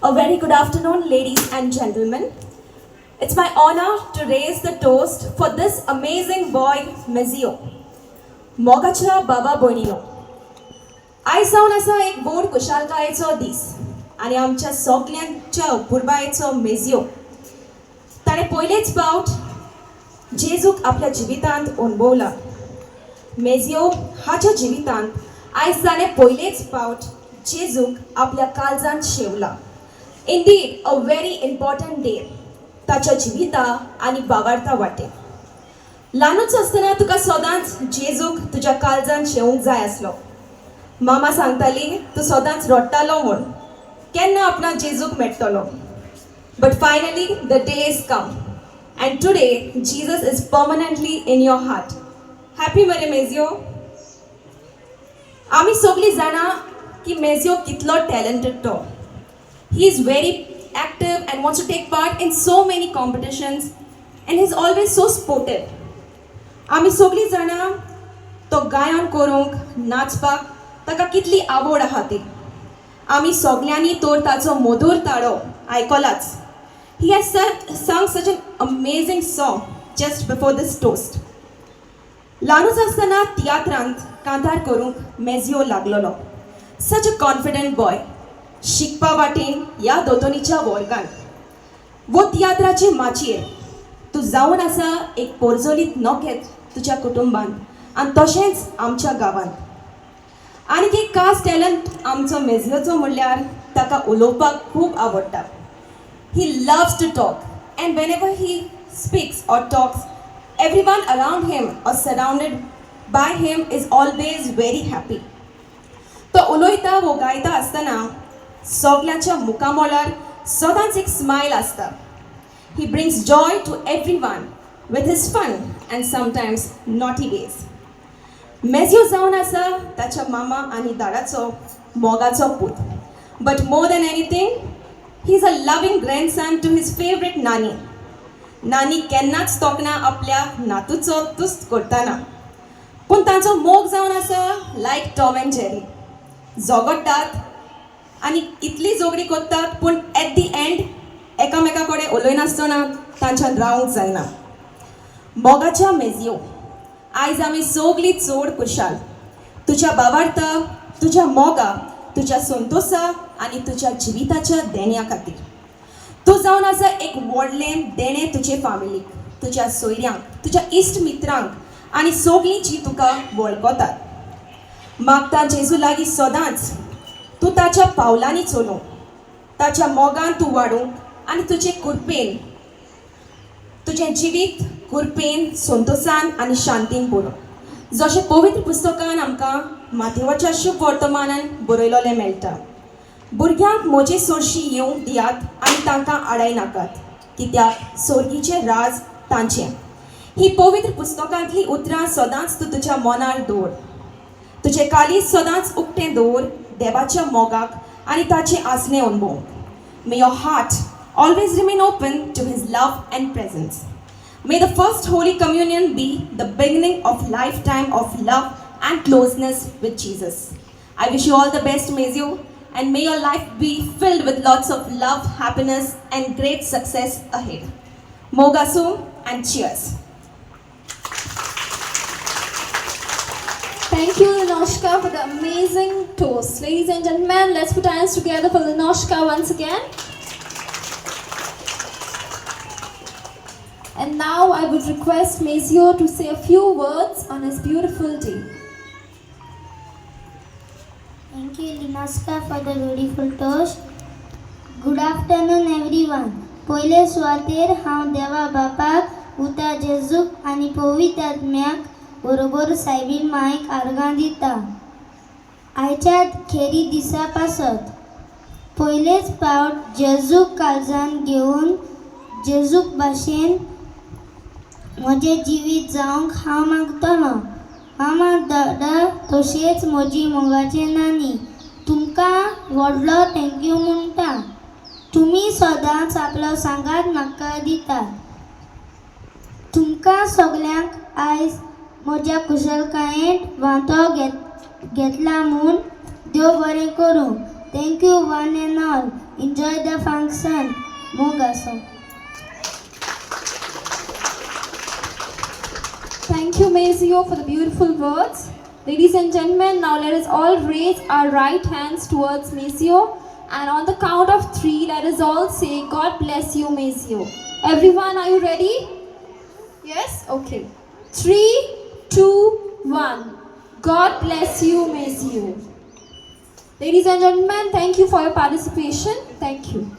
A very good afternoon, ladies and gentlemen. It's my honor to raise the toast for this amazing boy, Mezio. मोगाच्या बाबा भयणीनो, आयज जावन आसा एक व्हड खुशालकायेचो दीस आनी आमच्या सगल्यांच्या पुरबायेचो मेजियो. ताणें पयलेच फावट जेजूक आपल्या जिवितांत अणभवला. मेजियो हाच्या जिवितांत आयज ताणें पयलेच फावट जेजूक आपल्या काळजांत शेवला. Indeed a very important day ताच्या जिविता आनी वावरता वाटेन. ल्हानूच आसतना तुका सदांच जेजूक तुज्या काळजांत शेवूंक जाय आसलो. मामा सांगताली तूं सदांच रडटालो म्हूण, केन्ना आपणाक जेजूक मेळटलो. But finally the day is come and today Jesus is permanently in your heart. Happy मरे मेजियो. आमी सगळीं जाणा की मेजियो कितलो टॅलंटेड तो. He is very active and wants to take part in so many competitions and he's always so sportive. आमी सगळीं जाणा तो गायन करूंक नाचपाक ताका कितली आवड आहा ती. आमी सगळ्यांनी तर ताचो मधुर ताळो आयकलाच. He has sung such an amazing song just before this toast. ल्हानूच आसतना तियात्रांत कांतार करूंक मेजियो लागलोलो. Such a confident boy. शिकपा वाटेन ह्या दोतोनीच्या वर्गांत वो तियात्राचे माचयेर तूं जावन आसा एक पोरजोलीत नोकेत तुज्या कुटुंबान आनी तशेंच आमच्या गांवांत. आनीक एक खास टॅलंट आमचो मेजियोचो म्हणल्यार ताका उलोवपाक खूब आवडटा. He loves to talk and whenever he speaks or talks everyone around him or surrounded by him is always very happy. तो उलयता वो गायता आसतना सगळ्यांच्या मुखामोळार सदांच एक स्माइल आसता. He brings joy to everyone with his fun and sometimes naughty ways. मेजियो जावन आसा ताच्या मामा आनी दादाचो मोगाचो पूत. But more than anything he is a loving grandson to his favourite nani. नानी केन्नाच तोखना आपल्या नातूचो तुस्त करतना, पूण तांचो मोग जावन आसा लायक टॉम अँड जेरी. झगडटात आनी इतली झगडी करतात पूण एट दी एंड एकामेका कडेन उलयनासतना तांच्यान रावंक जायना. मोगाच्या मेजियो, आयज आमी सगळीं चड खुशाल तुज्या बाबार्था, तुज्या मोगा, तुज्या संतोषा आनी तुज्या जिविताच्या देण्या खातीर. तूं जावन आसा एक व्हडलें देणें तुजे फॅमिलीक, तुज्या सोयऱ्यांक, तुज्या इश्ट मित्रांक आनी सगळीं जीं तुका वळखतात. मागता जेजू लागीं सदांच तूं ताच्या पावलांनी चलूं, ताच्या मोगान तूं वाडूंक आनी तुजे कृपेन तुजें जिवीत कृपेन, संतोषान आनी शांतीन भरूं. जशें पवित्र पुस्तकान आमकां माथेवाच्या शुभ वर्तमानान बरयलोलें मेळटा. भुरग्यांक म्हजे चडशी येवंक दियात आनी तांकां आडायनाकात, कित्याक सर्गीचें राज तांचें. ही पवित्र पुस्तकांतलीं उतरां सदांच तूं तुज्या मनार दवर. तुजें काळीज सदांच उक्तें दवर देवाच्या मोगाक आनी ताचें आसलें अणभव. May your heart always remain open to his love and presence. May the first Holy Communion be the beginning of lifetime of love and closeness with Jesus. I wish you all the best, Mezio, and may your life be filled with lots of love, happiness, and great success ahead. Mogasu and cheers. Thank you, Linoshka, for the amazing toast. Ladies and gentlemen, let's put our hands together for Linoshka once again. And now I would request Mezio to say a few words on his beautiful day. Thank you, Linoshka, for the beautiful toast. Good afternoon, everyone. पहिले सुवातेर हांव देवा बापाक, उता जेजूक आनी पवित्र आत्म्याक बरोबर सायबीण मायक आर्गां दिता. आयच्या खेरी दिसा पासत पयलेच फावट जेजूक काळजान घेवन जेजूक भाशेन म्हजें जिवीत जावंक हांव मागतलों. मामा, दादा, तशेंच म्हजी मोगाचें नानी तुमकां व्हडलो थँक्यू म्हणटा. तुमी सदांच आपलो सांगात म्हाका दितात. तुमकां सगल्यांक आयज म्हज्या कुशलकायेंत वांटो घेतला म्हूण देव बरें करूं. Thank you one end all. Enjoy the function. Mogaso. Thank you, Mazio, for the beautiful words. Ladies and gentlemen, now let us all raise our right hands towards Mazio. And on the count of 3, let us all say, God bless you, Mazio. Everyone, are you ready? Yes? Okay. 3, 2, 1. God bless you, Mazio. Ladies and gentlemen, thank you for your participation. Thank you.